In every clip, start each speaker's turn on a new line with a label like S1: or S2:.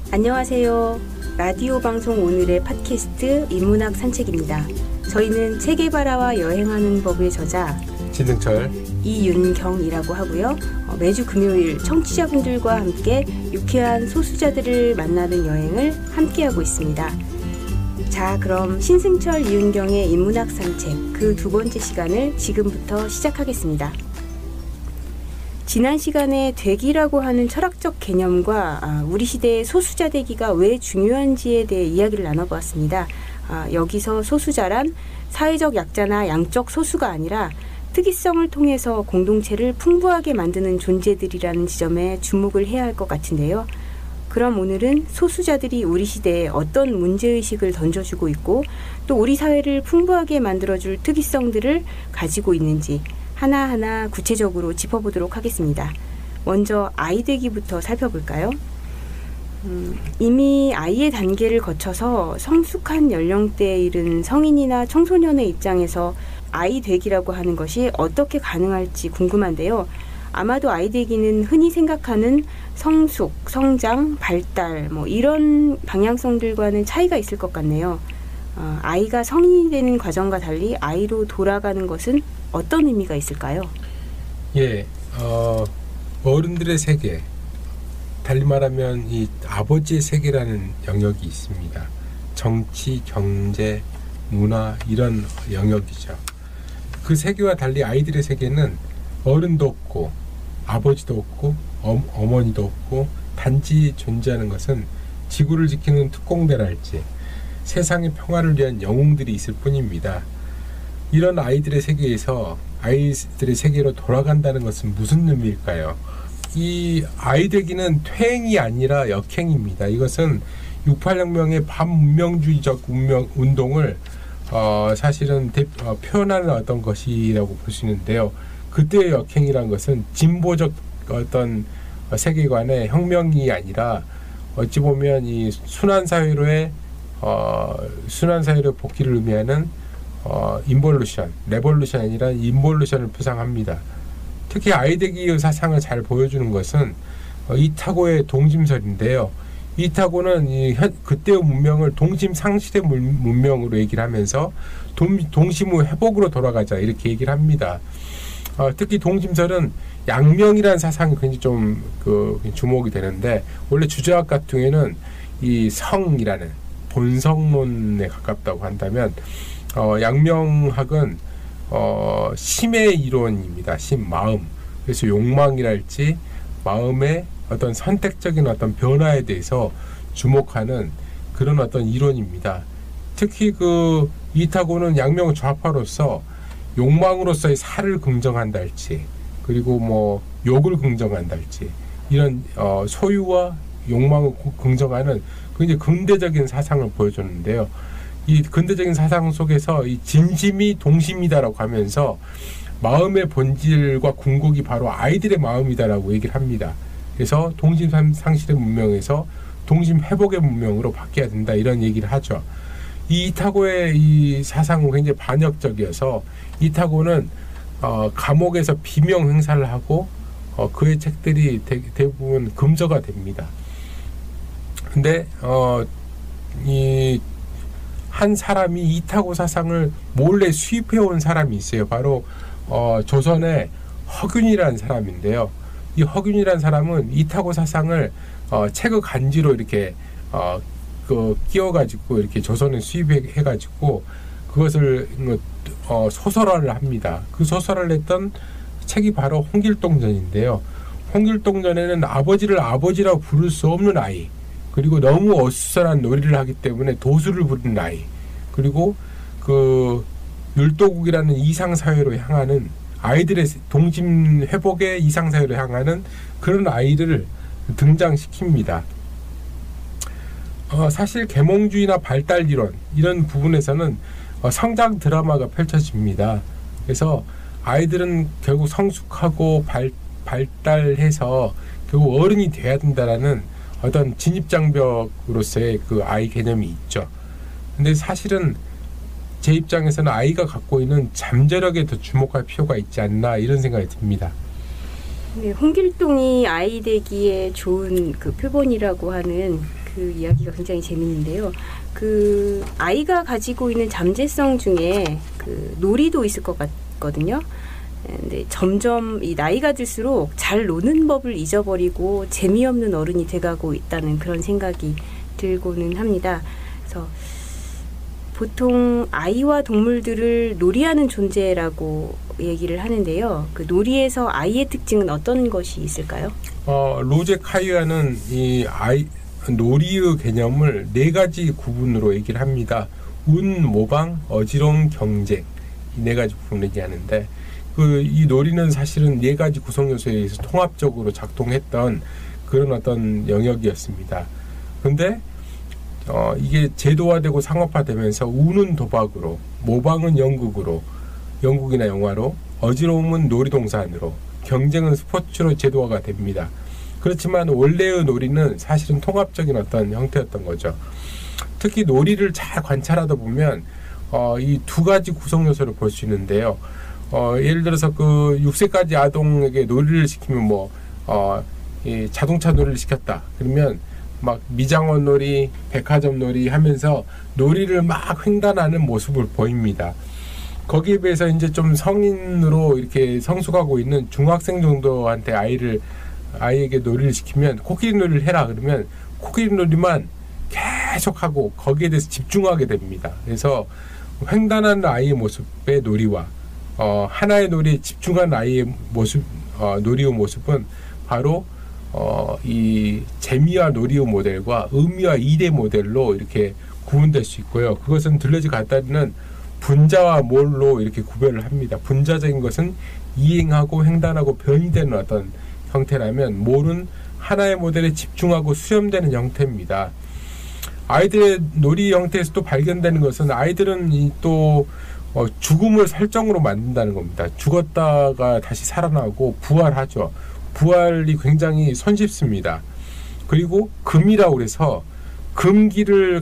S1: 안녕하세요. 라디오 방송 오늘의 팟캐스트 인문학 산책입니다. 저희는 체게바라와 여행하는 법의 저자
S2: 진등철,
S1: 이윤경이라고 하고요. 매주 금요일 청취자분들과 함께 유쾌한 소수자들을 만나는 여행을 함께하고 있습니다. 자, 그럼 신승철, 이윤경의 인문학 산책 그 두 번째 시간을 지금부터 시작하겠습니다. 지난 시간에 되기라고 하는 철학적 개념과 우리 시대의 소수자 되기가 왜 중요한지에 대해 이야기를 나눠보았습니다. 여기서 소수자란 사회적 약자나 양적 소수가 아니라 특이성을 통해서 공동체를 풍부하게 만드는 존재들이라는 지점에 주목을 해야 할 것 같은데요. 그럼 오늘은 소수자들이 우리 시대에 어떤 문제의식을 던져주고 있고 또 우리 사회를 풍부하게 만들어줄 특이성들을 가지고 있는지 하나하나 구체적으로 짚어보도록 하겠습니다. 먼저 아이 되기부터 살펴볼까요? 이미 아이의 단계를 거쳐서 성숙한 연령대에 이른 성인이나 청소년의 입장에서 아이 되기라고 하는 것이 어떻게 가능할지 궁금한데요. 아마도 아이 되기는 흔히 생각하는 성숙, 성장, 발달 이런 방향성들과는 차이가 있을 것 같네요. 아이가 성인이 되는 과정과 달리 아이로 돌아가는 것은 어떤 의미가 있을까요?
S2: 어른들의 세계, 달리 말하면 이 아버지의 세계라는 영역이 있습니다. 정치, 경제, 문화 이런 영역이죠. 그 세계와 달리 아이들의 세계는 어른도 없고 아버지도 없고 어머니도 없고 단지 존재하는 것은 지구를 지키는 특공대랄지 세상의 평화를 위한 영웅들이 있을 뿐입니다. 이런 아이들의 세계에서 아이들의 세계로 돌아간다는 것은 무슨 의미일까요? 이 아이 되기는 퇴행이 아니라 역행입니다. 이것은 68혁명의 반문명주의적 운동을 사실은 표현하는 어떤 것이라고 볼 수 있는데요. 그때의 역행이란 것은 진보적 어떤 세계관의 혁명이 아니라 어찌 보면 이 순환 사회로의 복귀를 의미하는 인볼루션, 레볼루션이 아니라 인볼루션을 표상합니다. 특히 아이되기의 사상을 잘 보여주는 것은 이타고의 동심설인데요. 이타고는 그때의 문명을 동심 상실의 문명으로 얘기를 하면서 동심의 회복으로 돌아가자 이렇게 얘기를 합니다. 특히 동심설은 양명이라는 사상이 굉장히 좀 주목이 되는데 원래 주제학 같은 경우에는 이 성이라는 본성론에 가깝다고 한다면 양명학은 심의 이론입니다. 심, 마음. 그래서 욕망이랄지 마음의 어떤 선택적인 어떤 변화에 대해서 주목하는 그런 어떤 이론입니다. 특히 이타고는 양명 좌파로서 욕망으로서의 살을 긍정한달지 그리고 욕을 긍정한달지 이런 소유와 욕망을 긍정하는 굉장히 근대적인 사상을 보여줬는데요. 이 근대적인 사상 속에서 이 진심이 동심이다라고 하면서 마음의 본질과 궁극이 바로 아이들의 마음이다라고 얘기를 합니다. 그래서 동심 상실의 문명에서 동심 회복의 문명으로 바뀌어야 된다 이런 얘기를 하죠. 이 이타고의 이 사상은 굉장히 반역적이어서 이타고는 감옥에서 비명 행사를 하고 그의 책들이 대부분 금저가 됩니다. 근데 이 한 사람이 이타고 사상을 몰래 수입해온 사람이 있어요. 바로 조선의 허균이라는 사람인데요. 이 허균이라는 사람은 이타고 사상을 책의 간지로 이렇게 끼워가지고 이렇게 조선에 수입해가지고 그것을 소설화를 합니다. 그 소설을 냈던 책이 바로 홍길동전인데요. 홍길동전에는 아버지를 아버지라고 부를 수 없는 아이, 그리고 너무 어수선한 놀이를 하기 때문에 도수를 부리는 아이, 그리고 율도국이라는 이상사회로 향하는 아이들의 동심 회복의 이상사회로 향하는 그런 아이를 등장시킵니다. 사실 계몽주의나 발달 이론 이런 부분에서는 성장 드라마가 펼쳐집니다. 그래서 아이들은 결국 성숙하고 발달해서 결국 어른이 돼야 된다라는 어떤 진입장벽으로서의 그 아이 개념이 있죠. 근데 사실은 제 입장에서는 아이가 갖고 있는 잠재력에 더 주목할 필요가 있지 않나 이런 생각이 듭니다.
S1: 네, 홍길동이 아이 되기에 좋은 그 표본이라고 하는 그 이야기가 굉장히 재밌는데요. 그 아이가 가지고 있는 잠재성 중에 그 놀이도 있을 것 같거든요. 근데 점점 이 나이가 들수록 잘 노는 법을 잊어버리고 재미없는 어른이 돼가고 있다는 그런 생각이 들고는 합니다. 그래서 보통 아이와 동물들을 놀이하는 존재라고 얘기를 하는데요. 그 놀이에서 아이의 특징은 어떤 것이 있을까요?
S2: 로제 카이아는 이 놀이의 개념을 4가지 구분으로 얘기를 합니다. 운, 모방, 어지러움, 경쟁, 이 4가지 부분을 얘기하는데 이 놀이는 사실은 4가지 구성 요소에 의해서 통합적으로 작동했던 그런 어떤 영역이었습니다. 그런데 이게 제도화되고 상업화되면서 운은 도박으로, 모방은 연극이나 영화로, 어지러움은 놀이동산으로, 경쟁은 스포츠로 제도화가 됩니다. 그렇지만 원래의 놀이는 사실은 통합적인 어떤 형태였던 거죠. 특히 놀이를 잘 관찰하다 보면 이 2가지 구성 요소를 볼 수 있는데요. 예를 들어서 그 6세까지 아동에게 놀이를 시키면 이 자동차 놀이를 시켰다. 그러면 막 미장원 놀이, 백화점 놀이 하면서 놀이를 막 횡단하는 모습을 보입니다. 거기에 비해서 이제 좀 성인으로 이렇게 성숙하고 있는 중학생 정도한테 아이에게 놀이를 시키면 코끼리 놀이를 해라 그러면 코끼리 놀이만 계속하고 거기에 대해서 집중하게 됩니다. 그래서 횡단하는 아이의 모습의 놀이와 하나의 놀이에 집중한 아이의 모습, 놀이의 모습은 바로 이 재미와 놀이의 모델과 의미와 이대 모델로 이렇게 구분될 수 있고요. 그것은 들러지 가다리는 분자와 몰로 이렇게 구별을 합니다. 분자적인 것은 이행하고 횡단하고 변이되는 어떤 형태라면 몰은 하나의 모델에 집중하고 수렴되는 형태입니다. 아이들의 놀이 형태에서 또 발견되는 것은 아이들은 또 죽음을 설정으로 만든다는 겁니다. 죽었다가 다시 살아나고 부활하죠. 부활이 굉장히 손쉽습니다. 그리고 금이라고 해서 금기를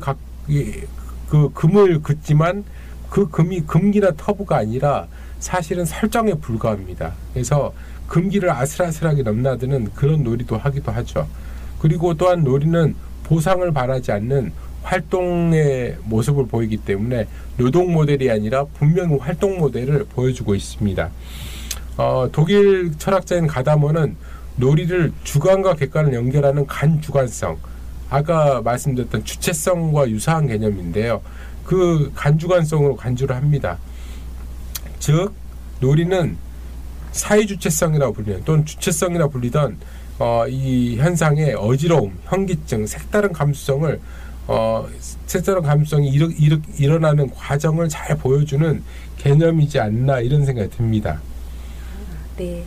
S2: 그 금을 긋지만 그 금이 금기나 터부가 아니라 사실은 설정에 불과합니다. 그래서 금기를 아슬아슬하게 넘나드는 그런 놀이도 하기도 하죠. 그리고 또한 놀이는 보상을 바라지 않는 활동의 모습을 보이기 때문에 노동 모델이 아니라 분명히 활동 모델을 보여주고 있습니다. 독일 철학자인 가다머는 놀이를 주관과 객관을 연결하는 간주관성, 아까 말씀드렸던 주체성과 유사한 개념인데요. 그 간주관성으로 간주를 합니다. 즉 놀이는 사회주체성이라고 불리는 또는 주체성이라 불리던 이 현상의 어지러움, 현기증, 색다른 감수성이 일어나는 과정을 잘 보여주는 개념이지 않나 이런 생각이 듭니다.
S1: 네.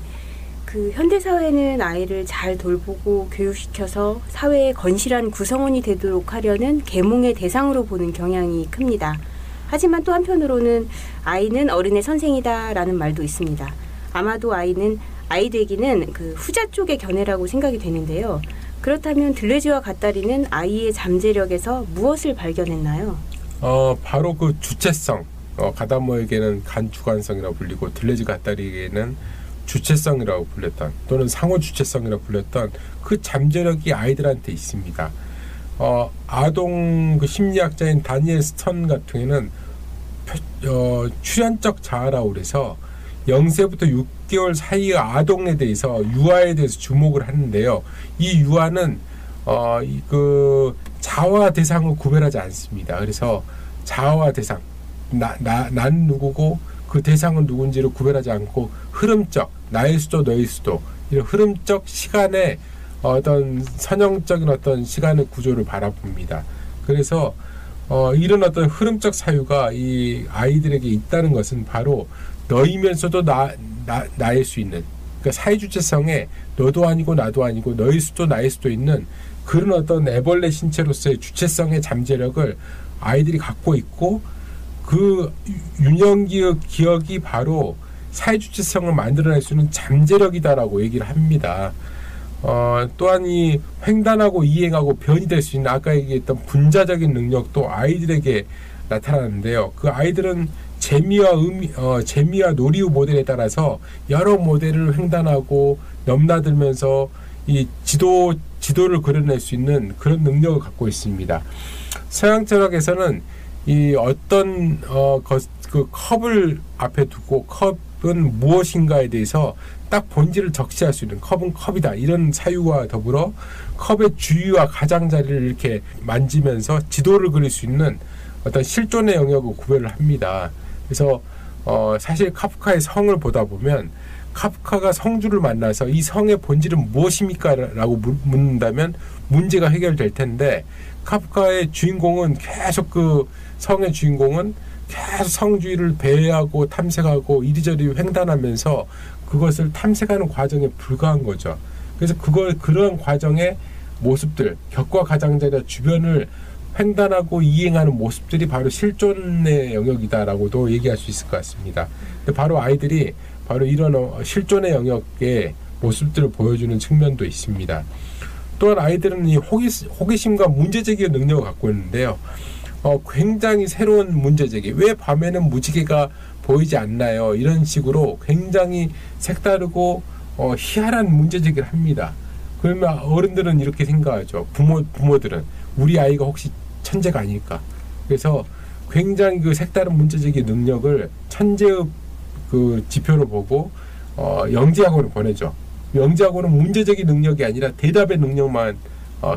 S1: 그 현대사회는 아이를 잘 돌보고 교육시켜서 사회의 건실한 구성원이 되도록 하려는 계몽의 대상으로 보는 경향이 큽니다. 하지만 또 한편으로는 아이는 어른의 선생이다라는 말도 있습니다. 아마도 아이 되기는 그 후자 쪽의 견해라고 생각이 되는데요. 그렇다면 들레지와 갓다리는 아이의 잠재력에서 무엇을 발견했나요?
S2: 바로 그 주체성, 가다모에게는 간주관성이라고 불리고 들레지 갓다리에게는 주체성이라고 불렸던 또는 상호 주체성이라고 불렸던 그 잠재력이 아이들한테 있습니다. 아동 그 심리학자인 다니엘 스턴 같은 경우에는 출현적 자아라고 그래서 0세부터 6개월 사이의 아동에 대해서 유아에 대해서 주목을 하는데요. 이 유아는 그 자아와 대상을 구별하지 않습니다. 그래서 자아와 대상, 난 누구고 그 대상은 누군지를 구별하지 않고 흐름적, 나일 수도 너일 수도 이런 흐름적 시간의 어떤 선형적인 어떤 시간의 구조를 바라봅니다. 그래서 이런 어떤 흐름적 사유가 이 아이들에게 있다는 것은 바로 너이면서도 나일 수 있는, 그러니까 사회주체성에 너도 아니고 나도 아니고 너일 수도 나일 수도 있는 그런 어떤 애벌레 신체로서의 주체성의 잠재력을 아이들이 갖고 있고 그 유년기의 기억이 바로 사회주체성을 만들어낼 수 있는 잠재력이다라고 얘기를 합니다. 또한 이 횡단하고 이행하고 변이될 수 있는 아까 얘기했던 분자적인 능력도 아이들에게 나타나는데요. 그 아이들은 재미와 놀이의 모델에 따라서 여러 모델을 횡단하고 넘나들면서 이 지도를 그려낼 수 있는 그런 능력을 갖고 있습니다. 서양 철학에서는 이 어떤 그 컵을 앞에 두고 컵은 무엇인가에 대해서 딱 본질을 적시할 수 있는, 컵은 컵이다, 이런 사유와 더불어 컵의 주위와 가장자리를 이렇게 만지면서 지도를 그릴 수 있는 어떤 실존의 영역을 구별을 합니다. 그래서 사실 카프카의 성을 보다 보면 카프카가 성주를 만나서 이 성의 본질은 무엇입니까? 라고 묻는다면 문제가 해결될 텐데, 카프카의 주인공은 계속 그 성의 주인공은 계속 성주위를 배회하고 탐색하고 이리저리 횡단하면서 그것을 탐색하는 과정에 불과한 거죠. 그래서 그런 과정의 모습들, 격과 가장자리와 주변을 횡단하고 이행하는 모습들이 바로 실존의 영역이다라고도 얘기할 수 있을 것 같습니다. 근데 바로 아이들이 바로 이런 실존의 영역의 모습들을 보여주는 측면도 있습니다. 또한 아이들은 이 호기심과 문제제기의 능력을 갖고 있는데요. 굉장히 새로운 문제제기, 왜 밤에는 무지개가 보이지 않나요? 이런 식으로 굉장히 색다르고 희한한 문제제기를 합니다. 그러면 어른들은 이렇게 생각하죠. 부모들은 우리 아이가 혹시 천재가 아닐까? 그래서 굉장히 그 색다른 문제제기 능력을 천재의 그 지표로 보고 영재학원을 보내죠. 영재학원은 문제제기 능력이 아니라 대답의 능력만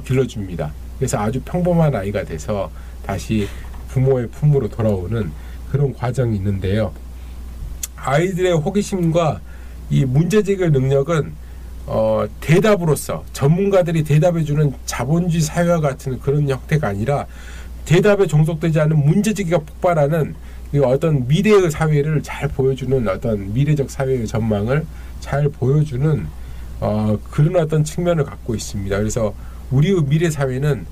S2: 길러줍니다. 그래서 아주 평범한 아이가 돼서 다시 부모의 품으로 돌아오는 그런 과정이 있는데요. 아이들의 호기심과 이 문제제기 능력은 대답으로서 전문가들이 대답해주는 자본주의 사회와 같은 그런 형태가 아니라 대답에 종속되지 않은 문제제기가 폭발하는 어떤 미래의 사회를 잘 보여주는, 어떤 미래적 사회의 전망을 잘 보여주는 그런 어떤 측면을 갖고 있습니다. 그래서 우리의 미래 사회는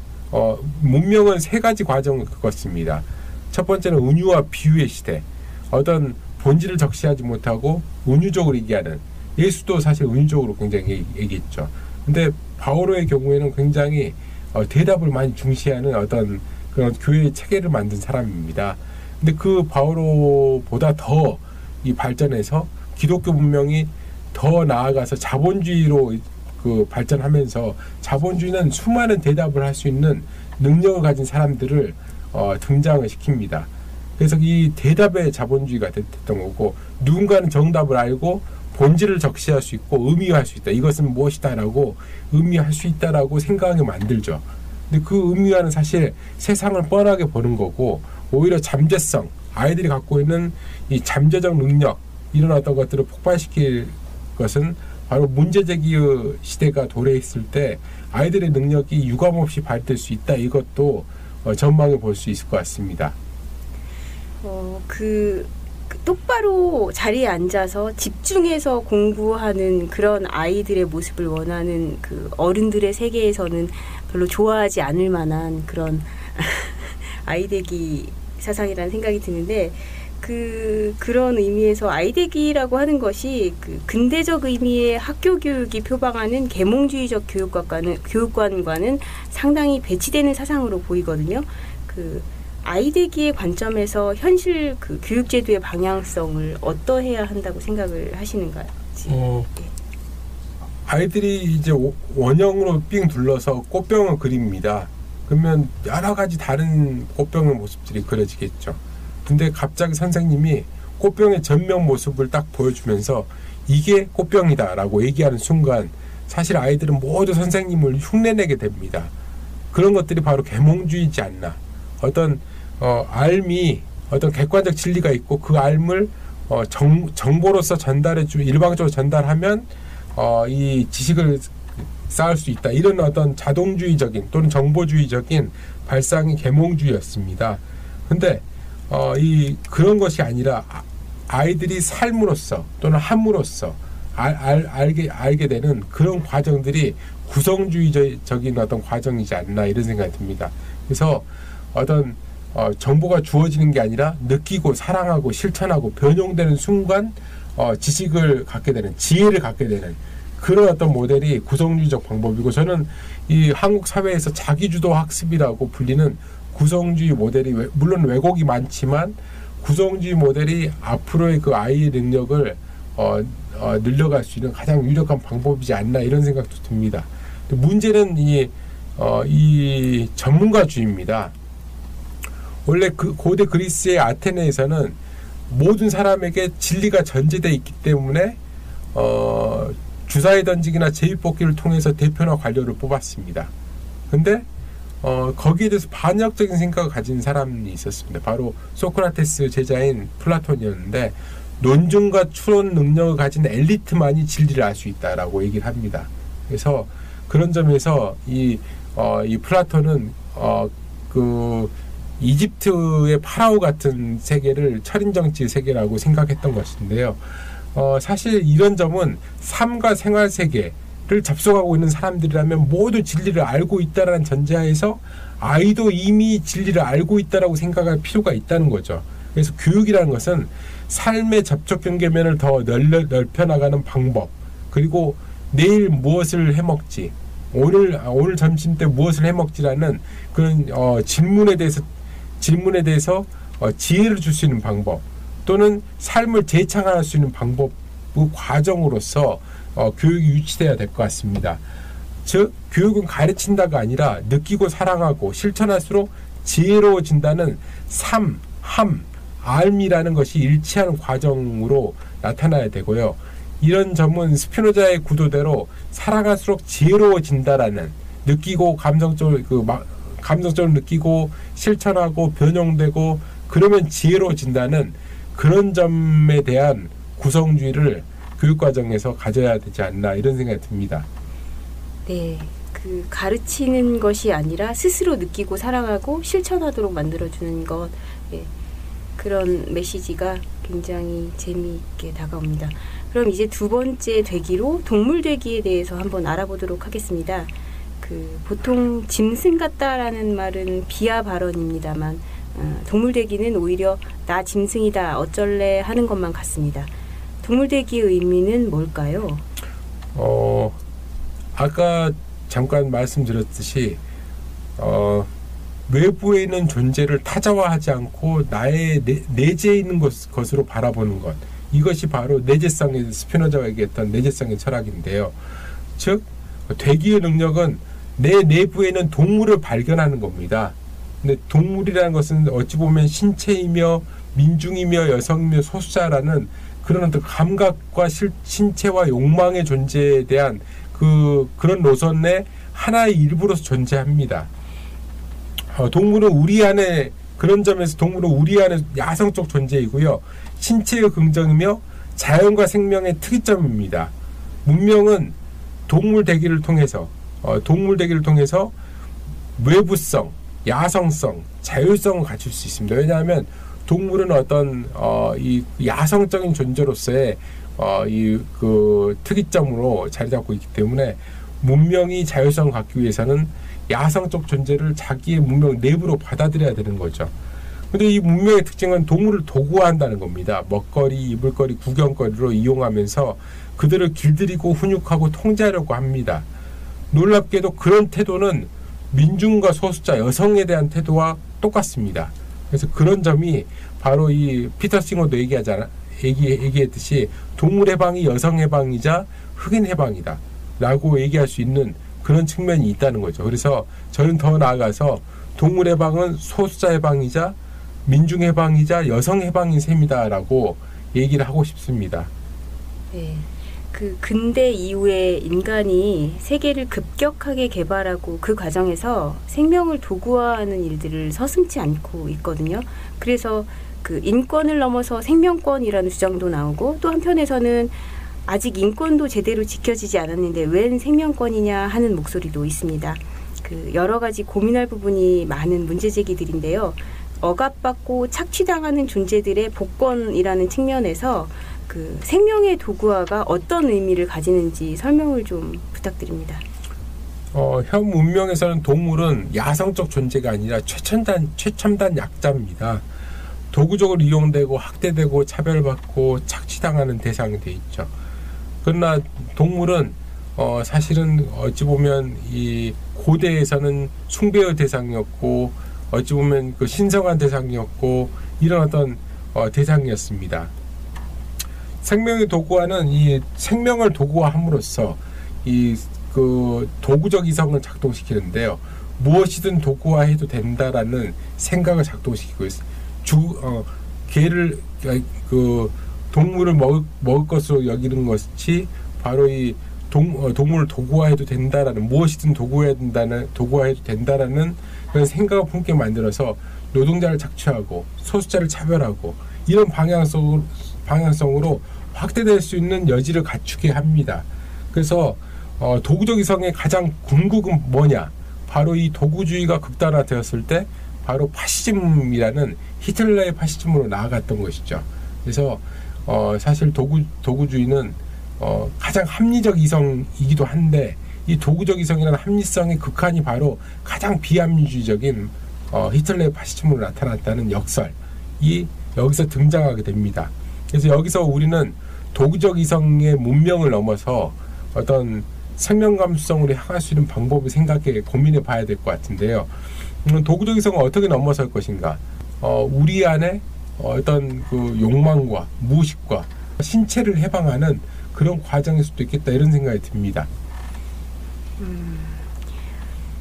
S2: 문명은 세 가지 과정을 겪었습니다. 첫 번째는 은유와 비유의 시대, 어떤 본질을 적시하지 못하고 은유적으로 얘기하는, 예수도 사실 은유적으로 굉장히 얘기했죠. 근데 바오로의 경우에는 굉장히 대답을 많이 중시하는 어떤 그런 교회의 체계를 만든 사람입니다. 근데 그 바오로보다 더 이 발전해서 기독교 문명이 더 나아가서 자본주의로 그 발전하면서, 자본주의는 수많은 대답을 할 수 있는 능력을 가진 사람들을 등장을 시킵니다. 그래서 이 대답의 자본주의가 됐던 거고, 누군가는 정답을 알고 본질을 적시할 수 있고 의미화할 수 있다, 이것은 무엇이다라고 의미할 수 있다라고 생각하게 만들죠. 근데 그 의미화는 사실 세상을 뻔하게 보는 거고, 오히려 잠재성, 아이들이 갖고 있는 이 잠재적 능력, 이런 어떤 것들을 폭발시킬 것은 바로 문제제기의 시대가 도래했을 때 아이들의 능력이 유감없이 발휘될 수 있다, 이것도 전망해 볼 수 있을 것 같습니다.
S1: 똑바로 자리에 앉아서 집중해서 공부하는 그런 아이들의 모습을 원하는 그 어른들의 세계에서는 별로 좋아하지 않을 만한 그런 아이대기 사상이라는 생각이 드는데, 그런 의미에서 아이대기라고 하는 것이 그 근대적 의미의 학교 교육이 표방하는 계몽주의적 교육관과는 상당히 배치되는 사상으로 보이거든요. 그 아이대기의 관점에서 현실 그 교육제도의 방향성을 어떠해야 한다고 생각을 하시는가요?
S2: 아이들이 이제 원형으로 삥 둘러서 꽃병을 그립니다. 그러면 여러 가지 다른 꽃병의 모습들이 그려지겠죠. 근데 갑자기 선생님이 꽃병의 전면 모습을 딱 보여주면서 이게 꽃병이다라고 얘기하는 순간 사실 아이들은 모두 선생님을 흉내내게 됩니다. 그런 것들이 바로 계몽주의지 않나. 어떤 알미, 어떤 객관적 진리가 있고 그 알을 정보로서 일방적으로 전달하면 이 지식을 쌓을 수 있다, 이런 어떤 자동주의적인 또는 정보주의적인 발상이 계몽주의였습니다. 근데 그런 것이 아니라 아이들이 삶으로써 또는 함으로써 알게 되는 그런 과정들이 구성주의적인 어떤 과정이지 않나, 이런 생각이 듭니다. 그래서 어떤 정보가 주어지는 게 아니라 느끼고 사랑하고 실천하고 변용되는 순간 지식을 갖게 되는, 지혜를 갖게 되는 그런 어떤 모델이 구성주의적 방법이고, 저는 이 한국 사회에서 자기주도 학습이라고 불리는 구성주의 모델이, 물론 왜곡이 많지만 구성주의 모델이 앞으로의 그 아이의 능력을 늘려갈 수 있는 가장 유력한 방법이지 않나, 이런 생각도 듭니다. 문제는 이 전문가주의입니다. 원래 그 고대 그리스의 아테네에서는 모든 사람에게 진리가 전제되어 있기 때문에 주사위 던지기나 제비뽑기를 통해서 대표나 관료를 뽑았습니다. 근데 거기에 대해서 반역적인 생각을 가진 사람이 있었습니다. 바로 소크라테스 제자인 플라톤이었는데 논증과 추론 능력을 가진 엘리트만이 진리를 알 수 있다라고 얘기를 합니다. 그래서 그런 점에서 이 플라톤은 그 이집트의 파라오 같은 세계를 철인정치의 세계라고 생각했던 것인데요. 사실 이런 점은 삶과 생활 세계를 접속하고 있는 사람들이라면 모두 진리를 알고 있다라는 전제하에서 아이도 이미 진리를 알고 있다라고 생각할 필요가 있다는 거죠. 그래서 교육이라는 것은 삶의 접촉 경계면을 더 넓혀나가는 방법, 그리고 내일 무엇을 해먹지, 오늘 점심 때 무엇을 해먹지라는 그런 질문에 대해서 지혜를 줄 수 있는 방법, 또는 삶을 재창할 수 있는 방법 과정으로서 교육이 유치돼야 될 것 같습니다. 즉 교육은 가르친다가 아니라 느끼고 사랑하고 실천할수록 지혜로워진다는 삶이라는 것이 일치하는 과정으로 나타나야 되고요. 이런 점은 스피노자의 구도대로 살아갈수록 지혜로워진다라는, 느끼고 감성적으로 느끼고 실천하고 변형되고 그러면 지혜로워진다는 그런 점에 대한 구성주의를 교육과정에서 가져야 되지 않나, 이런 생각이 듭니다.
S1: 네, 그 가르치는 것이 아니라 스스로 느끼고 사랑하고 실천하도록 만들어주는 것, 예, 그런 메시지가 굉장히 재미있게 다가옵니다. 그럼 이제 두 번째 되기로 동물 되기에 대해서 한번 알아보도록 하겠습니다. 보통 짐승 같다라는 말은 비하 발언입니다만 동물 되기는 오히려 나 짐승이다 어쩔래 하는 것만 같습니다. 동물 되기의 의미는 뭘까요?
S2: 아까 잠깐 말씀드렸듯이 외부에 있는 존재를 타자화하지 않고 나의 내재에 있는 것으로 바라보는 것, 이것이 바로 내재성의, 스피노자가 얘기했던 내재성의 철학인데요. 즉 되기의 능력은 내 내부에는 동물을 발견하는 겁니다. 근데 동물이라는 것은 어찌 보면 신체이며 민중이며 여성이며 소수자라는 그런 어떤 감각과 신체와 욕망의 존재에 대한 그런 노선의 하나의 일부로서 존재합니다. 동물은 우리 안에, 그런 점에서 동물은 우리 안에 야성적 존재이고요. 신체의 긍정이며 자연과 생명의 특이점입니다. 문명은 동물 되기를 통해서 외부성, 야성성, 자율성을 갖출 수 있습니다. 왜냐하면 동물은 어떤 이 야성적인 존재로서의 그 특이점으로 자리 잡고 있기 때문에 문명이 자율성을 갖기 위해서는 야성적 존재를 자기의 문명 내부로 받아들여야 되는 거죠. 근데 이 문명의 특징은 동물을 도구화한다는 겁니다. 먹거리, 입을거리, 구경거리로 이용하면서 그들을 길들이고 훈육하고 통제하려고 합니다. 놀랍게도 그런 태도는 민중과 소수자, 여성에 대한 태도와 똑같습니다. 그래서 그런 점이 바로 이 피터 싱어도 얘기했듯이 동물 해방이 여성 해방이자 흑인 해방이다 라고 얘기할 수 있는 그런 측면이 있다는 거죠. 그래서 저는 더 나아가서 동물 해방은 소수자 해방이자 민중 해방이자 여성 해방인 셈이다라고 얘기를 하고 싶습니다.
S1: 네. 근대 이후에 인간이 세계를 급격하게 개발하고 그 과정에서 생명을 도구화하는 일들을 서슴지 않고 있거든요. 그래서 인권을 넘어서 생명권이라는 주장도 나오고, 또 한편에서는 아직 인권도 제대로 지켜지지 않았는데 웬 생명권이냐 하는 목소리도 있습니다. 여러 가지 고민할 부분이 많은 문제 제기들인데요. 억압받고 착취당하는 존재들의 복권이라는 측면에서 생명의 도구화가 어떤 의미를 가지는지 설명을 좀 부탁드립니다.
S2: 현 문명에서는 동물은 야성적 존재가 아니라 최첨단 약자입니다. 도구적으로 이용되고 학대되고 차별받고 착취당하는 대상이 돼 있죠. 그러나 동물은 사실은 어찌 보면 이 고대에서는 숭배의 대상이었고, 어찌 보면 그 신성한 대상이었고, 이런 어떤 대상이었습니다. 생명의 도구화는 이 생명을 도구화함으로써 이 그 도구적 이성을 작동시키는데요. 무엇이든 도구화해도 된다라는 생각을 작동시키고 있어요. 개를 그 동물을 먹을 것으로 여기는 것이 바로 이 동물을 도구화해도 된다라는, 무엇이든 도구화해도 된다라는 그런 생각을 품게 만들어서 노동자를 착취하고 소수자를 차별하고 이런 방향성으로 확대될 수 있는 여지를 갖추게 합니다. 그래서 도구적 이성의 가장 궁극은 뭐냐? 바로 이 도구주의가 극단화되었을 때 바로 파시즘이라는 히틀러의 파시즘으로 나아갔던 것이죠. 그래서 사실 도구주의는 가장 합리적 이성이기도 한데, 이 도구적 이성이라는 합리성의 극한이 바로 가장 비합리주의적인 히틀러의 파시즘으로 나타났다는 역설이 여기서 등장하게 됩니다. 그래서 여기서 우리는 도구적 이성의 문명을 넘어서 어떤 생명 감수성으로 향할 수 있는 방법을 고민해 봐야 될 것 같은데요. 도구적 이성을 어떻게 넘어설 것인가? 우리 안에 어떤 그 욕망과 무의식과 신체를 해방하는 그런 과정일 수도 있겠다, 이런 생각이 듭니다.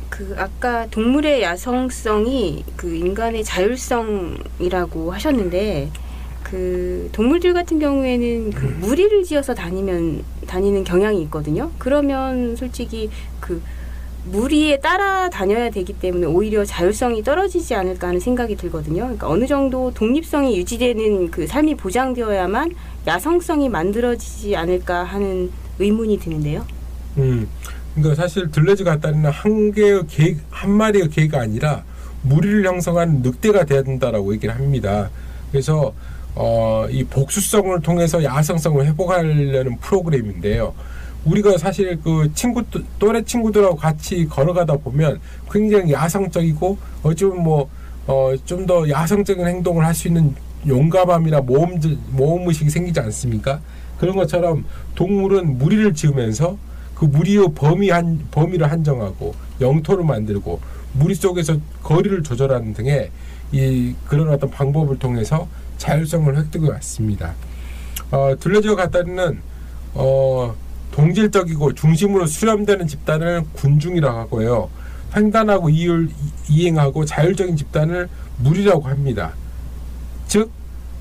S1: 그 아까 동물의 야성성이 그 인간의 자율성이라고 하셨는데, 그 동물들 같은 경우에는 그 무리를 지어서 다니는 경향이 있거든요. 그러면 솔직히 그 무리에 따라 다녀야 되기 때문에 오히려 자율성이 떨어지지 않을까 하는 생각이 들거든요. 그러니까 어느 정도 독립성이 유지되는 그 삶이 보장되어야만 야성성이 만들어지지 않을까 하는 의문이 드는데요.
S2: 그러니까 사실 들레즈 가따리는 한 마리의 개가 아니라 무리를 형성한 늑대가 돼야 된다라고 얘기를 합니다. 그래서 이 복수성을 통해서 야성성을 회복하려는 프로그램인데요. 우리가 사실 그 또래 친구들하고 같이 걸어가다 보면 굉장히 야성적이고 어쩌면 좀 더 야성적인 행동을 할 수 있는 용감함이나 모험의식이 생기지 않습니까? 그런 것처럼 동물은 무리를 지으면서 그 무리의 범위를 한정하고 영토를 만들고 무리 속에서 거리를 조절하는 등의 그런 어떤 방법을 통해서 자율성을 획득해 왔습니다. 들레즈와 가따리는 동질적이고 중심으로 수렴되는 집단을 군중이라고 하고요. 횡단하고 이행하고 자율적인 집단을 무리라고 합니다. 즉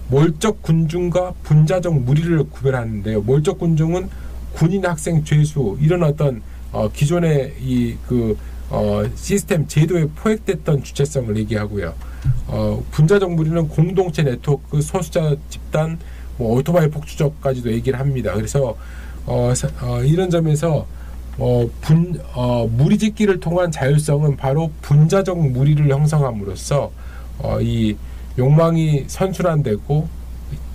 S2: 몰적 군중과 분자적 무리를 구별하는데요. 몰적 군중은 군인, 학생, 죄수 이런 어떤 기존의 시스템 제도에 포획됐던 주체성을 얘기하고요. 분자적 무리는 공동체 네트워크, 소수자 집단, 오토바이 폭주족까지도 얘기를 합니다. 그래서 이런 점에서 무리짓기를 통한 자율성은 바로 분자적 무리를 형성함으로써 이 욕망이 선순환되고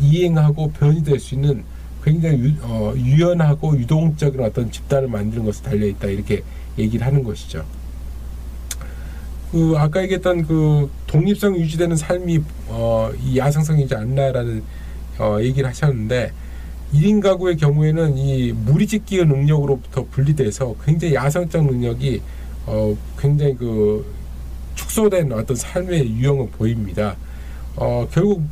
S2: 이행하고 변이될 수 있는 굉장히 유연하고 유동적인 어떤 집단을 만드는 것에 달려있다, 이렇게 얘기를 하는 것이죠. 아까 얘기했던 그 독립성 유지되는 삶이 이 야성성이지 않나라는 얘기를 하셨는데, 1인 가구의 경우에는 이 무리짓기의 능력으로부터 분리돼서 굉장히 야성적 능력이 굉장히 축소된 어떤 삶의 유형을 보입니다. 결국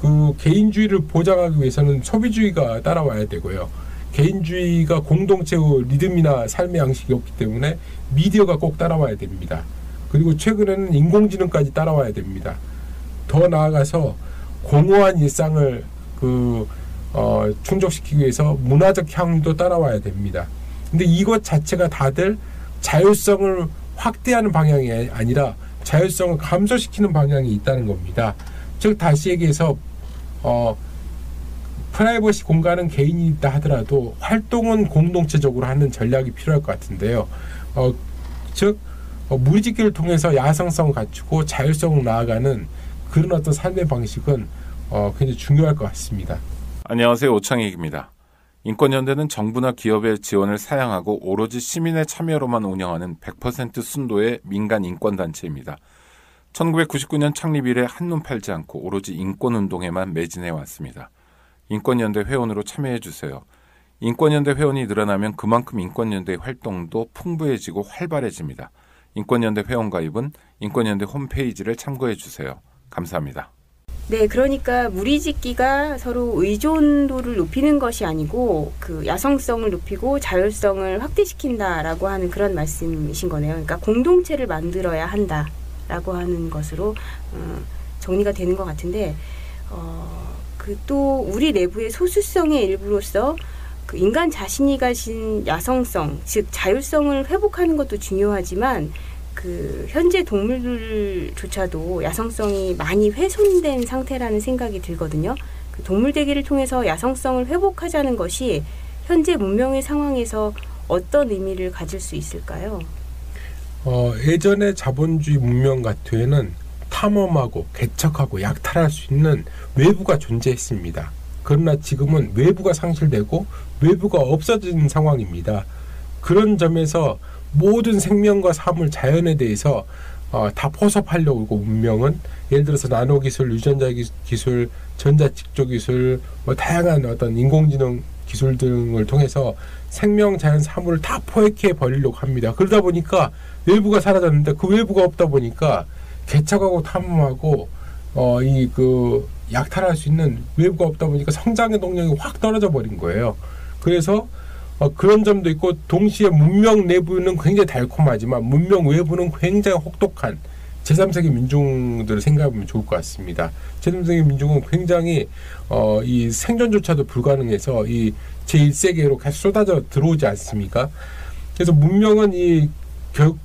S2: 그 개인주의를 보장하기 위해서는 소비주의가 따라와야 되고요. 개인주의가 공동체의 리듬이나 삶의 양식이 없기 때문에 미디어가 꼭 따라와야 됩니다. 그리고 최근에는 인공지능까지 따라와야 됩니다. 더 나아가서 공허한 일상을 충족시키기 위해서 문화적 향유도 따라와야 됩니다. 근데 이것 자체가 다들 자율성을 확대하는 방향이 아니라 자율성을 감소시키는 방향이 있다는 겁니다. 즉 다시 얘기해서 프라이버시 공간은 개인이 있다 하더라도 활동은 공동체적으로 하는 전략이 필요할 것 같은데요. 즉 무리짓기를 통해서 야성성을 갖추고 자율성을 나아가는 그런 어떤 삶의 방식은 굉장히 중요할 것 같습니다.
S3: 안녕하세요. 오창익입니다. 인권연대는 정부나 기업의 지원을 사양하고 오로지 시민의 참여로만 운영하는 100% 순도의 민간 인권단체입니다. 1999년 창립 이래 한눈 팔지 않고 오로지 인권운동에만 매진해 왔습니다. 인권연대 회원으로 참여해주세요. 인권연대 회원이 늘어나면 그만큼 인권연대의 활동도 풍부해지고 활발해집니다. 인권연대 회원 가입은 인권연대 홈페이지를 참고해주세요. 감사합니다.
S1: 네, 그러니까 무리짓기가 서로 의존도를 높이는 것이 아니고 그 야성성을 높이고 자율성을 확대시킨다라고 하는 그런 말씀이신 거네요. 그러니까 공동체를 만들어야 한다라고 하는 것으로 정리가 되는 것 같은데 그 또 우리 내부의 소수성의 일부로서 그 인간 자신이 가진 야성성, 즉 자율성을 회복하는 것도 중요하지만 그 현재 동물들조차도 야성성이 많이 훼손된 상태라는 생각이 들거든요. 그 동물대기를 통해서 야성성을 회복하자는 것이 현재 문명의 상황에서 어떤 의미를 가질 수 있을까요?
S2: 예전의 자본주의 문명 같은 탐험하고 개척하고 약탈할 수 있는 외부가 존재했습니다. 그러나 지금은 외부가 상실되고 외부가 없어진 상황입니다. 그런 점에서 모든 생명과 사물, 자연에 대해서 다 포섭하려고 하고 문명은 예를 들어서 나노기술, 유전자 기술, 전자측조 기술, 다양한 어떤 인공지능 기술 등을 통해서 생명, 자연, 사물을 다 포획해 버리려고 합니다. 그러다 보니까 외부가 사라졌는데 그 외부가 없다 보니까 개척하고 탐험하고 약탈할 수 있는 외부가 없다 보니까 성장의 동력이 확 떨어져 버린 거예요. 그래서 그런 점도 있고 동시에 문명 내부는 굉장히 달콤하지만 문명 외부는 굉장히 혹독한 제3세계 민중들을 생각해보면 좋을 것 같습니다. 제3세계 민중은 굉장히 이 생존조차도 불가능해서 이 제1세계로 계속 쏟아져 들어오지 않습니까? 그래서 문명은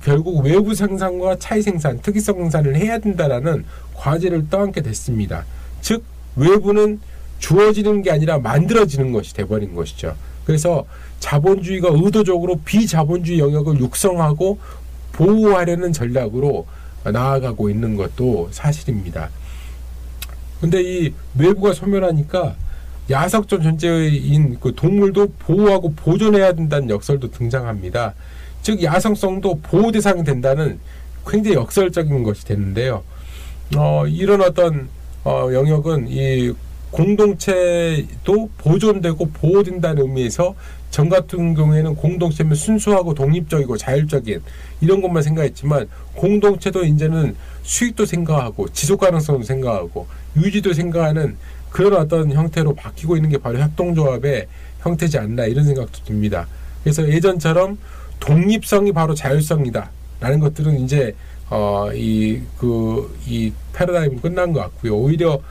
S2: 결국 외부 생산과 차이 생산, 특이성 생산을 해야 된다라는 과제를 떠안게 됐습니다. 즉 외부는 주어지는 게 아니라 만들어지는 것이 돼버린 것이죠. 그래서 자본주의가 의도적으로 비자본주의 영역을 육성하고 보호하려는 전략으로 나아가고 있는 것도 사실입니다. 근데 이 외부가 소멸하니까 야석적 존재인 그 동물도 보호하고 보존해야 된다는 역설도 등장합니다. 즉 야성성도 보호 대상이 된다는 굉장히 역설적인 것이 되는데요. 이런 어떤 영역은 이 공동체도 보존되고 보호된다는 의미에서 전 같은 경우에는 공동체면 순수하고 독립적이고 자율적인 이런 것만 생각했지만 공동체도 이제는 수익도 생각하고 지속 가능성도 생각하고 유지도 생각하는 그런 어떤 형태로 바뀌고 있는 게 바로 협동조합의 형태지 않나 이런 생각도 듭니다. 그래서 예전처럼 독립성이 바로 자율성이다 라는 것들은 이제 이 패러다임이 끝난 것 같고요. 오히려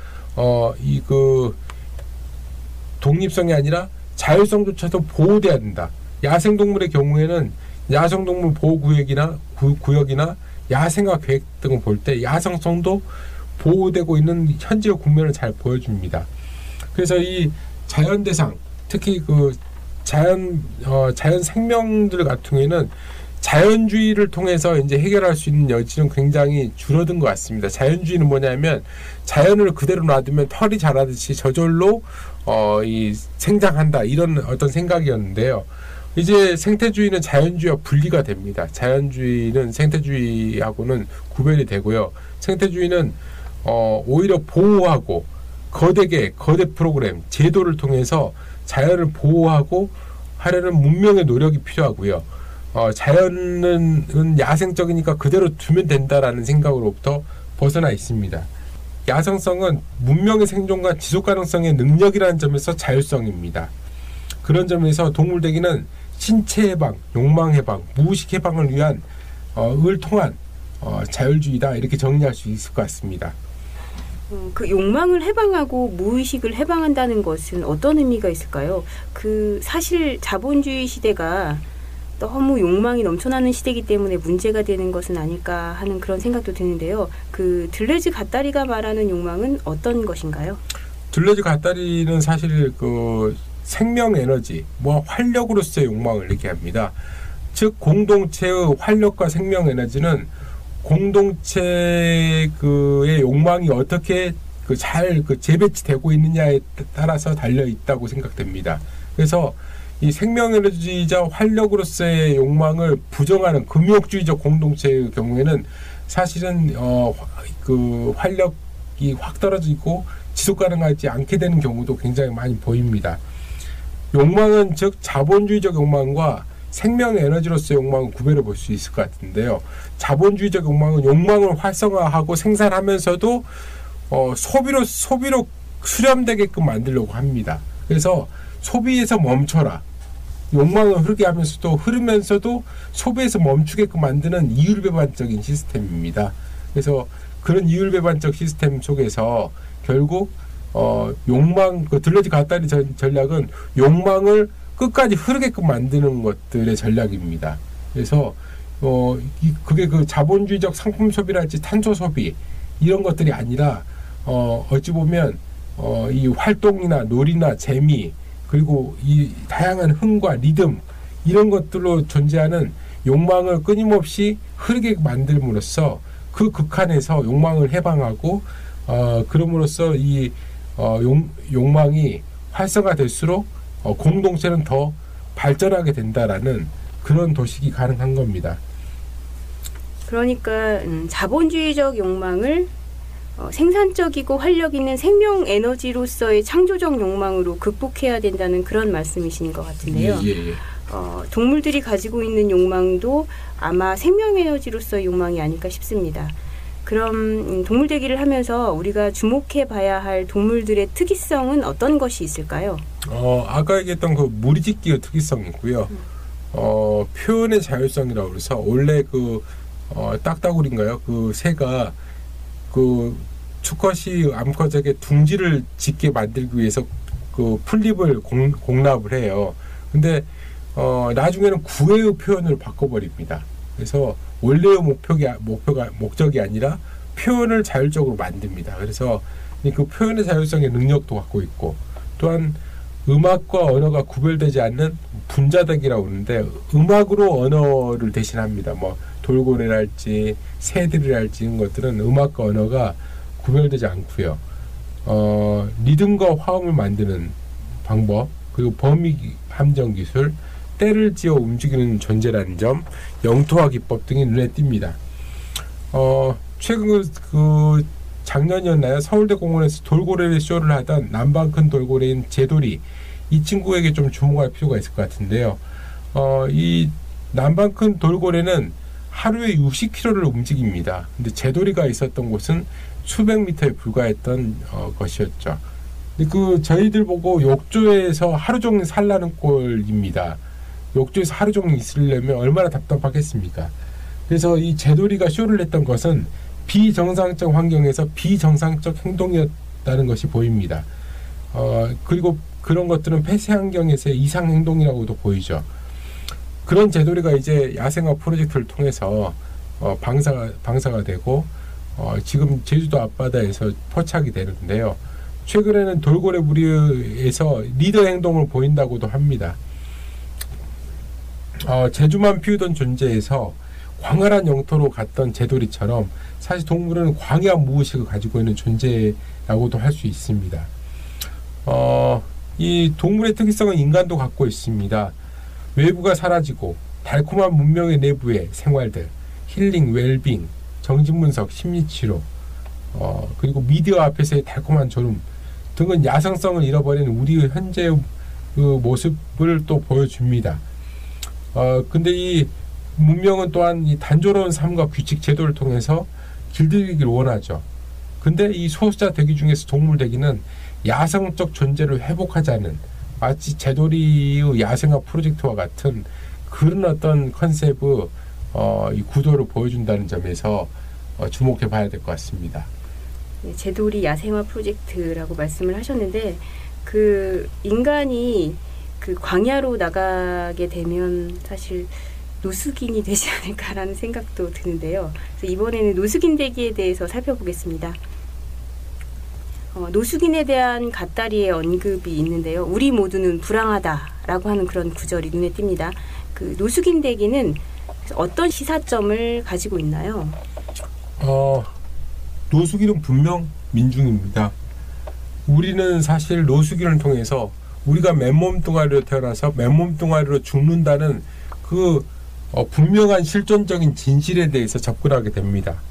S2: 독립성이 아니라 자율성조차도 보호돼야 된다. 야생동물의 경우에는 야생동물 보호구역이나 구역이나 야생화 계획 등을 볼 때 야성성도 보호되고 있는 현재의 국면을 잘 보여줍니다. 그래서 이 자연대상, 특히 자연 생명들 같은 경우에는 자연주의를 통해서 이제 해결할 수 있는 여지는 굉장히 줄어든 것 같습니다. 자연주의는 뭐냐면 자연을 그대로 놔두면 털이 자라듯이 저절로 생장한다 이런 어떤 생각이었는데요. 이제 생태주의는 자연주의와 분리가 됩니다. 자연주의는 생태주의하고는 구별이 되고요. 생태주의는 오히려 보호하고 거대 프로그램, 제도를 통해서 자연을 보호하고 하려는 문명의 노력이 필요하고요. 자연은 야생적이니까 그대로 두면 된다라는 생각으로부터 벗어나 있습니다. 야성성은 문명의 생존과 지속가능성의 능력이라는 점에서 자율성입니다. 그런 점에서 동물대기는 신체 해방, 욕망 해방, 무의식 해방을 위한 을 통한 자율주의다 이렇게 정리할 수 있을 것 같습니다.
S1: 그 욕망을 해방하고 무의식을 해방한다는 것은 어떤 의미가 있을까요? 사실 자본주의 시대가 너무 욕망이 넘쳐나는 시대이기 때문에 문제가 되는 것은 아닐까 하는 그런 생각도 드는데요. 들레즈 가따리가 말하는 욕망은 어떤 것인가요?
S2: 들레즈 가따리는 사실 생명 에너지, 활력으로서의 욕망을 얘기합니다. 즉 공동체의 활력과 생명 에너지는 공동체의 욕망이 어떻게 잘 재배치되고 있느냐에 따라서 달려 있다고 생각됩니다. 그래서 이 생명에너지이자 활력으로서의 욕망을 부정하는 금욕주의적 공동체의 경우에는 사실은 활력이 확 떨어지고 지속 가능하지 않게 되는 경우도 굉장히 많이 보입니다. 욕망은 즉 자본주의적 욕망과 생명에너지로서의 욕망을 구별해 볼 수 있을 것 같은데요. 자본주의적 욕망은 욕망을 활성화하고 생산하면서도 소비로 수렴되게끔 만들려고 합니다. 그래서 소비에서 멈춰라. 욕망을 흐르게 하면서도 흐르면서도 소비에서 멈추게끔 만드는 이율배반적인 시스템입니다. 그래서 그런 이율배반적 시스템 속에서 결국 욕망, 그 들러지 갓다리 전략은 욕망을 끝까지 흐르게끔 만드는 것들의 전략입니다. 그래서 그게 그 자본주의적 상품 소비랄지 탄소 소비 이런 것들이 아니라 어찌 보면 이 활동이나 놀이나 재미 그리고 이 다양한 흥과 리듬 이런 것들로 존재하는 욕망을 끊임없이 흐르게 만들므로써 그 극한에서 욕망을 해방하고 그럼으로써 이 욕망이 활성화될수록 공동체는 더 발전하게 된다라는 그런 도식이 가능한 겁니다.
S1: 그러니까 자본주의적 욕망을 생산적이고 활력 있는 생명 에너지로서의 창조적 욕망으로 극복해야 된다는 그런 말씀이신 것 같은데요.
S2: 예.
S1: 동물들이 가지고 있는 욕망도 아마 생명 에너지로서의 욕망이 아닐까 싶습니다. 그럼 동물 대기를 하면서 우리가 주목해 봐야 할 동물들의 특이성은 어떤 것이 있을까요?
S2: 아까 얘기했던 그 무리짓기의 특이성이 있고요. 표현의 자율성이라고 그래서 원래 그 딱따구리인가요? 그 새가 그 수컷이 암컷에게 둥지를 짓게 만들기 위해서 그 풀잎을 공납을 해요. 근데 나중에는 구애의 표현을 바꿔버립니다. 그래서 원래의 목적이 아니라 표현을 자율적으로 만듭니다. 그래서 그 표현의 자율성의 능력도 갖고 있고 또한 음악과 언어가 구별되지 않는 분자대기라고 하는데 음악으로 언어를 대신합니다. 뭐 돌고래랄지 새들이랄지 이런 것들은 음악과 언어가 구별되지 않고요. 리듬과 화음을 만드는 방법 그리고 범위 함정 기술 때를 지어 움직이는 존재라는 점 영토화 기법 등이 눈에 띕니다. 최근 그 작년이었나요? 서울대 공원에서 돌고래 쇼를 하던 남방 큰 돌고래인 제돌이 이 친구에게 좀 주목할 필요가 있을 것 같은데요. 이 남방 큰 돌고래는 하루에 60km를 움직입니다. 근데 제돌이가 있었던 곳은 수백 미터에 불과했던 것이었죠. 근데 그 저희들 보고 욕조에서 하루 종일 살라는 꼴입니다. 욕조에서 하루 종일 있으려면 얼마나 답답하겠습니까? 그래서 이 제돌이가 쇼를 했던 것은 비정상적 환경에서 비정상적 행동이었다는 것이 보입니다. 그리고 그런 것들은 폐쇄 환경에서의 이상 행동이라고도 보이죠. 그런 제돌이가 이제 야생화 프로젝트를 통해서 방사가 되고 지금 제주도 앞바다에서 포착이 되는데요. 최근에는 돌고래 무리에서 리더 행동을 보인다고도 합니다. 제주만 피우던 존재에서 광활한 영토로 갔던 제돌이처럼 사실 동물은 광야 무의식을 가지고 있는 존재라고도 할 수 있습니다. 이 동물의 특이성은 인간도 갖고 있습니다. 외부가 사라지고 달콤한 문명의 내부의 생활들, 힐링, 웰빙, 정신분석, 심리치료, 그리고 미디어 앞에서의 달콤한 졸음 등은 야성성을 잃어버린 우리의 현재의 그 모습을 또 보여줍니다. 근데 이 문명은 또한 이 단조로운 삶과 규칙 제도를 통해서 길들이기를 원하죠. 근데 이 소수자 대기 중에서 동물 대기는 야성적 존재를 회복하자는 마치 제돌이의 야생화 프로젝트와 같은 그런 어떤 컨셉의 이 구도를 보여준다는 점에서 주목해 봐야 될 것 같습니다.
S1: 네, 제돌이 야생화 프로젝트라고 말씀을 하셨는데 그 인간이 그 광야로 나가게 되면 사실 노숙인이 되지 않을까라는 생각도 드는데요. 그래서 이번에는 노숙인 대기에 대해서 살펴보겠습니다. 노숙인에 대한 갓다리의 언급이 있는데요. 우리 모두는 불쌍하다라고 하는 그런 구절이 눈에 띕니다. 그 노숙인 대기는 어떤 시사점을 가지고 있나요?
S2: 노숙인은 분명 민중입니다. 우리는 사실 노숙인을 통해서 우리가 맨몸 뚱아리로 태어나서 맨몸 뚱아리로 죽는다는 그 분명한 실존적인 진실에 대해서 접근하게 됩니다.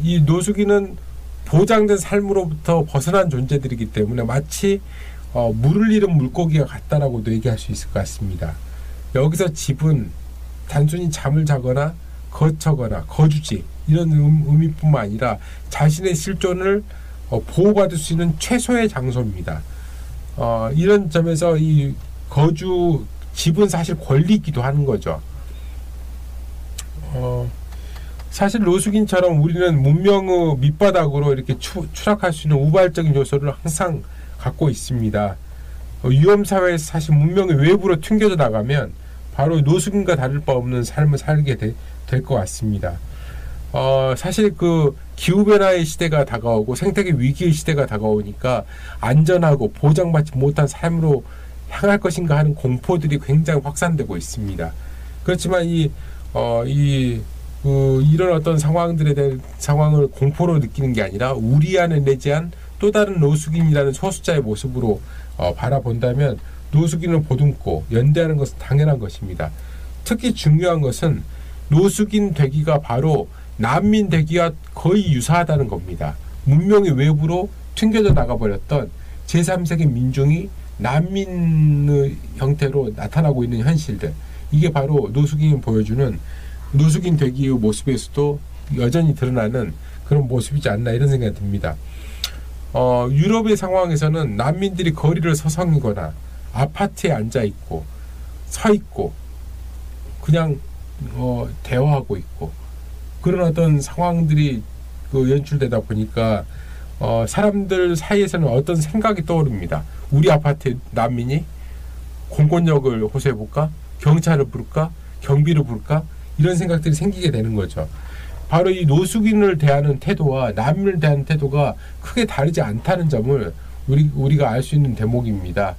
S2: 이 노숙인은 보장된 삶으로부터 벗어난 존재들이기 때문에 마치 물을 잃은 물고기가 같다라고도 얘기할 수 있을 것 같습니다. 여기서 집은 단순히 잠을 자거나 거처거나 거주지 이런 의미뿐만 아니라 자신의 실존을 보호받을 수 있는 최소의 장소입니다. 이런 점에서 이 거주 집은 사실 권리이기도 하는 거죠. 사실 노숙인처럼 우리는 문명의 밑바닥으로 이렇게 추락할 수 있는 우발적인 요소를 항상 갖고 있습니다. 위험사회에서 사실 문명의 외부로 튕겨져 나가면 바로 노숙인과 다를 바 없는 삶을 살게 될 것 같습니다. 사실 그 기후변화의 시대가 다가오고 생태계 위기의 시대가 다가오니까 안전하고 보장받지 못한 삶으로 향할 것인가 하는 공포들이 굉장히 확산되고 있습니다. 그렇지만 이런 어떤 상황들에 대한 상황을 공포로 느끼는 게 아니라 우리 안에 내재한 또 다른 노숙인이라는 소수자의 모습으로 바라본다면 노숙인을 보듬고 연대하는 것은 당연한 것입니다. 특히 중요한 것은 노숙인 되기가 바로 난민 되기와 거의 유사하다는 겁니다. 문명의 외부로 튕겨져 나가버렸던 제3세계 민중이 난민의 형태로 나타나고 있는 현실들, 이게 바로 노숙인이 보여주는 노숙인 되기의 모습에서도 여전히 드러나는 그런 모습이지 않나 이런 생각이 듭니다. 유럽의 상황에서는 난민들이 거리를 서성이거나 아파트에 앉아있고 서있고 그냥 대화하고 있고 그런 어떤 상황들이 연출되다 보니까 사람들 사이에서는 어떤 생각이 떠오릅니다. 우리 아파트에 난민이 공권력을 호소해볼까? 경찰을 부를까? 경비를 부를까? 이런 생각들이 생기게 되는 거죠. 바로 이 노숙인을 대하는 태도와 난민을 대하는 태도가 크게 다르지 않다는 점을 우리가 알 수 있는 대목입니다.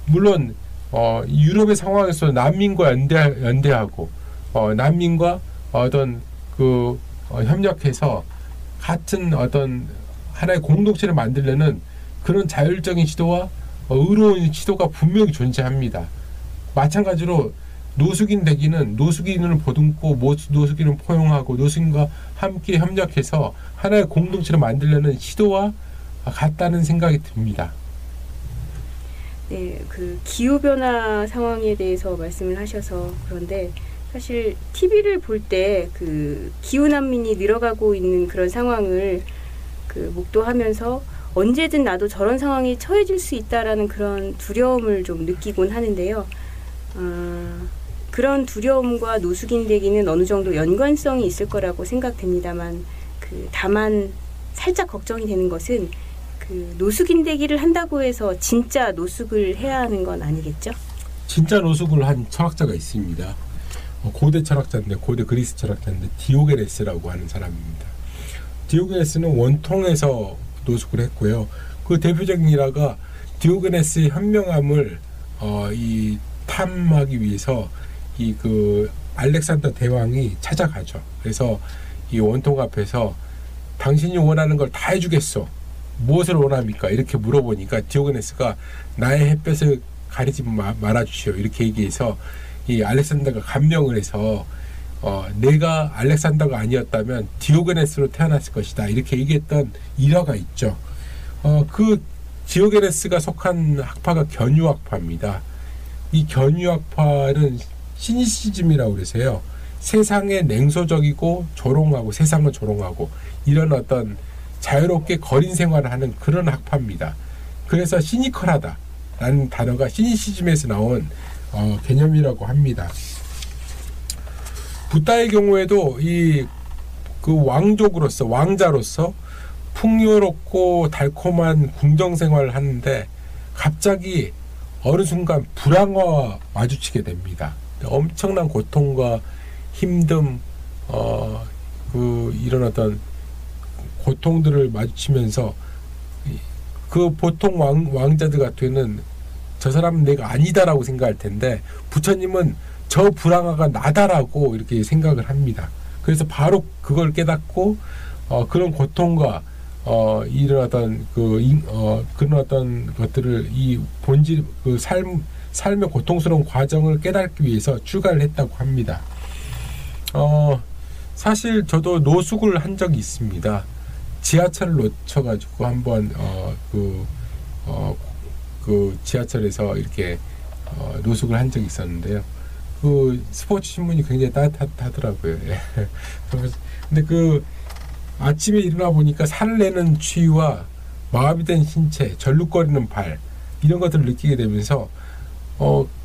S2: 물론 유럽의 상황에서 난민과 연대하고 난민과 어떤 협력해서 같은 어떤 하나의 공동체를 만들려는 그런 자율적인 시도와 의로운 시도가 분명히 존재합니다. 마찬가지로 노숙인 되기는 노숙인을 보듬고 노숙인을 포용하고 노숙인과 함께 협력해서 하나의 공동체를 만들려는 시도와 같다는 생각이 듭니다.
S1: 네, 그 기후변화 상황에 대해서 말씀을 하셔서 그런데 사실 TV를 볼 때 그 기후난민이 늘어가고 있는 그런 상황을 목도하면서 언제든 나도 저런 상황에 처해질 수 있다라는 그런 두려움을 좀 느끼곤 하는데요. 그런 두려움과 노숙인 되기는 어느 정도 연관성이 있을 거라고 생각됩니다만 다만 살짝 걱정이 되는 것은 노숙인 되기를 한다고 해서 진짜 노숙을 해야 하는 건 아니겠죠?
S2: 진짜 노숙을 한 철학자가 있습니다. 고대 철학자인데 고대 그리스 철학자인데 디오게네스라고 하는 사람입니다. 디오게네스는 원통에서 노숙을 했고요. 그 대표적인 일화가 디오게네스의 현명함을 탐하기 위해서 알렉산더 대왕이 찾아가죠. 그래서 이 원통 앞에서 당신이 원하는 걸 다 해주겠소. 무엇을 원합니까? 이렇게 물어보니까 디오게네스가 나의 햇볕을 가리지 말아주시오. 이렇게 얘기해서 이 알렉산더가 감명을 해서 내가 알렉산더가 아니었다면 디오게네스로 태어났을 것이다. 이렇게 얘기했던 일화가 있죠. 그 디오게네스가 속한 학파가 견유학파입니다. 이 견유학파는 시니시즘이라고 그러세요. 세상에 냉소적이고 조롱하고 세상을 조롱하고 이런 어떤 자유롭게 거린 생활을 하는 그런 학파입니다. 그래서 시니컬하다라는 단어가 시니시즘에서 나온 개념이라고 합니다. 부다의 경우에도 왕자로서 풍요롭고 달콤한 궁정 생활을 하는데 갑자기 어느 순간 불황과 마주치게 됩니다. 엄청난 고통과 힘듦, 이런 어떤 고통들을 마주치면서 그 보통 왕자들 같으면 저 사람은 내가 아니다라고 생각할 텐데 부처님은 저 불황아가 나다라고 이렇게 생각을 합니다. 그래서 바로 그걸 깨닫고 그런 고통과 이런 어떤 그런 어떤 것들을 이 본질 삶의 고통스러운 과정을 깨닫기 위해서 출가를 했다고 합니다. 사실 저도 노숙을 한 적이 있습니다. 지하철을 놓쳐가지고 한번 지하철에서 이렇게 노숙을 한 적이 있었는데요. 그 스포츠 신문이 굉장히 따뜻하더라고요. 예. 근데 그 아침에 일어나 보니까 살을 내는 추위와 마비된 신체, 절룩거리는 발 이런 것들을 느끼게 되면서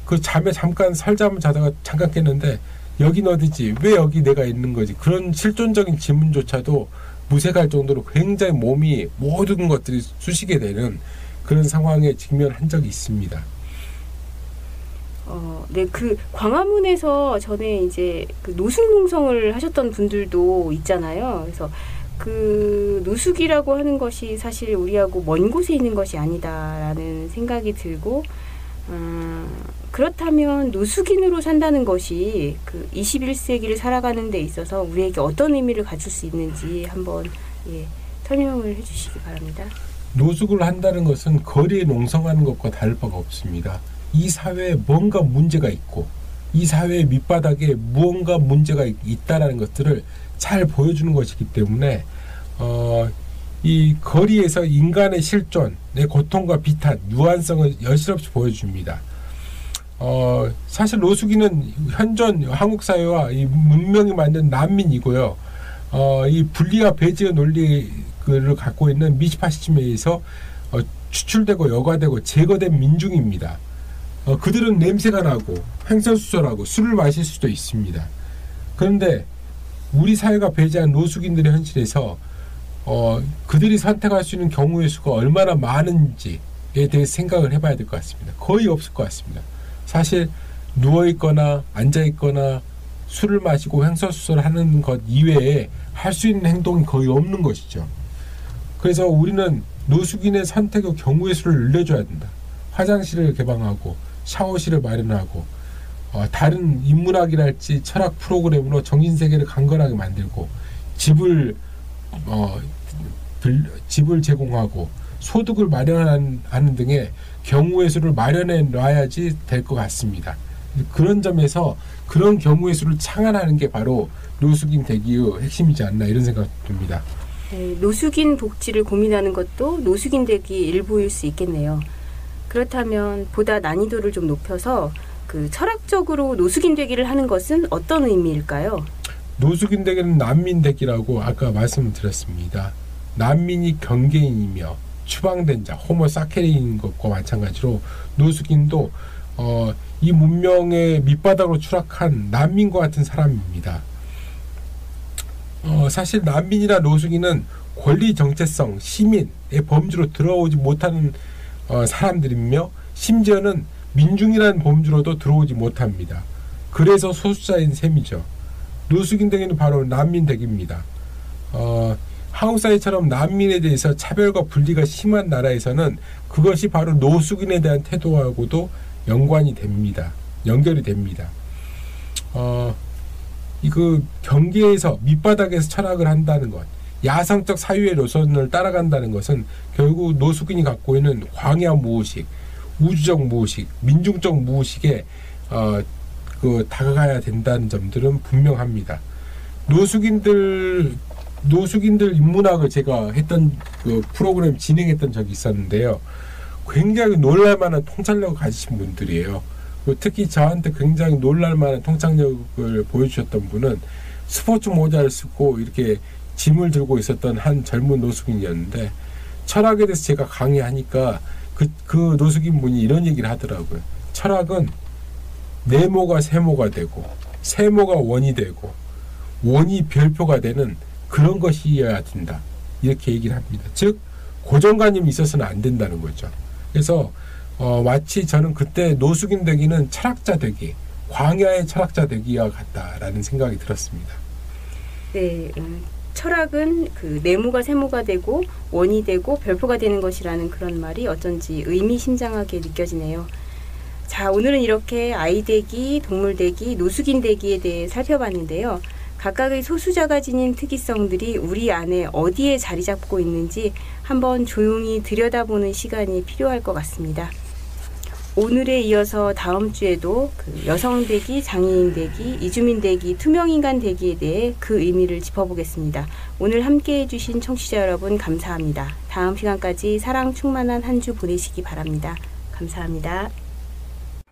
S2: 그 잠에 잠깐 설잠을 자다가 잠깐 깼는데 여긴 어디지? 왜 여기 내가 있는 거지? 그런 실존적인 질문조차도 무색할 정도로 굉장히 몸이 모든 것들이 쑤시게 되는 그런 상황에 직면한 적이 있습니다.
S1: 네, 그 광화문에서 전에 이제 그 노숙 농성을 하셨던 분들도 있잖아요. 그래서 그 노숙이라고 하는 것이 사실 우리하고 먼 곳에 있는 것이 아니다라는 생각이 들고, 그렇다면 노숙인으로 산다는 것이 그 21세기를 살아가는 데 있어서 우리에게 어떤 의미를 가질 수 있는지 한번 설명을 해주시기 바랍니다.
S2: 노숙을 한다는 것은 거리에 농성하는 것과 다를 바가 없습니다. 이 사회에 뭔가 문제가 있고 이 사회의 밑바닥에 무언가 문제가 있다라는 것들을 잘 보여주는 것이기 때문에 이 거리에서 인간의 실존의 고통과 비탄, 유한성을 여실없이 보여줍니다. 사실 노숙인은 현존 한국 사회와 이 문명이 만든 난민이고요. 이 분리와 배제의 논리를 갖고 있는 미시파시즘에 의해서 추출되고 여과되고 제거된 민중입니다. 그들은 냄새가 나고 횡설수설하고 술을 마실 수도 있습니다. 그런데 우리 사회가 배제한 노숙인들의 현실에서 그들이 선택할 수 있는 경우의 수가 얼마나 많은지에 대해서 생각을 해봐야 될 것 같습니다. 거의 없을 것 같습니다. 사실 누워있거나 앉아있거나 술을 마시고 횡설수설하는 것 이외에 할 수 있는 행동이 거의 없는 것이죠. 그래서 우리는 노숙인의 선택의 경우의 수를 늘려줘야 된다. 화장실을 개방하고 샤워실을 마련하고 다른 인문학이랄지 철학 프로그램으로 정신세계를 강건하게 만들고 집을 제공하고 소득을 마련하는 등의 경우의 수를 마련해 놔야지 될 것 같습니다. 그런 점에서 그런 경우의 수를 창안하는 게 바로 노숙인 대기의 핵심이지 않나 이런 생각이 듭니다.
S1: 네, 노숙인 복지를 고민하는 것도 노숙인 대기의 일부일 수 있겠네요. 그렇다면 보다 난이도를 좀 높여서 그 철학적으로 노숙인 되기를 하는 것은 어떤 의미일까요?
S2: 노숙인 되기는 난민 되기라고 아까 말씀을 드렸습니다. 난민이 경계인이며 추방된 자, 호모 사케리인 것과 마찬가지로 노숙인도 이 문명의 밑바닥으로 추락한 난민과 같은 사람입니다. 사실 난민이나 노숙인은 권리 정체성, 시민의 범주로 들어오지 못하는 사람들이며 심지어는 민중이라는 범주로도 들어오지 못합니다. 그래서 소수자인 셈이죠. 노숙인 대기는 바로 난민 대기입니다. 한국 사회처럼 난민에 대해서 차별과 분리가 심한 나라에서는 그것이 바로 노숙인에 대한 태도하고도 연결이 됩니다. 그 경계에서 밑바닥에서 철학을 한다는 것, 야성적 사유의 노선을 따라간다는 것은 결국 노숙인이 갖고 있는 광야 무의식, 우주적 무의식, 민중적 무의식에 다가가야 된다는 점들은 분명합니다. 노숙인들 인문학을 제가 했던 그 프로그램 진행했던 적이 있었는데요. 굉장히 놀랄만한 통찰력을 가지신 분들이에요. 특히 저한테 굉장히 놀랄만한 통찰력을 보여주셨던 분은 스포츠 모자를 쓰고 이렇게 짐을 들고 있었던 한 젊은 노숙인이었는데 철학에 대해서 제가 강의하니까 그 노숙인 분이 이런 얘기를 하더라고요. 철학은 네모가 세모가 되고 세모가 원이 되고 원이 별표가 되는 그런 것이어야 된다. 이렇게 얘기를 합니다. 즉 고정관념이 있어서는 안 된다는 거죠. 그래서 마치 저는 그때 노숙인 되기는 철학자 되기, 광야의 철학자 되기와 같다라는 생각이 들었습니다.
S1: 네, 철학은 그 네모가 세모가 되고 원이 되고 별표가 되는 것이라는 그런 말이 어쩐지 의미심장하게 느껴지네요. 자, 오늘은 이렇게 아이 대기, 동물 대기, 노숙인 대기에 대해 살펴봤는데요. 각각의 소수자가 지닌 특이성들이 우리 안에 어디에 자리 잡고 있는지 한번 조용히 들여다보는 시간이 필요할 것 같습니다. 오늘에 이어서 다음 주에도 그 여성 대기, 장애인 대기, 이주민 대기, 투명인간 대기에 대해 그 의미를 짚어보겠습니다. 오늘 함께해 주신 청취자 여러분 감사합니다. 다음 시간까지 사랑 충만한 한 주 보내시기 바랍니다. 감사합니다.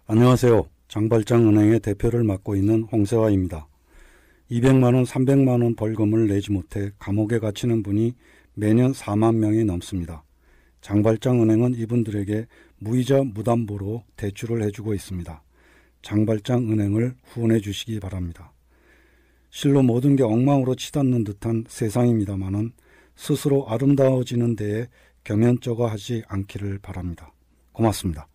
S4: 안녕하세요. 장발장은행의 대표를 맡고 있는 홍세화입니다. 200만 원, 300만 원 벌금을 내지 못해 감옥에 갇히는 분이 매년 4만 명이 넘습니다. 장발장은행은 이분들에게 무이자 무담보로 대출을 해주고 있습니다. 장발장은행을 후원해 주시기 바랍니다. 실로 모든 게 엉망으로 치닫는 듯한 세상입니다마는 스스로 아름다워지는 데에 겸연쩍어 하지 않기를 바랍니다. 고맙습니다.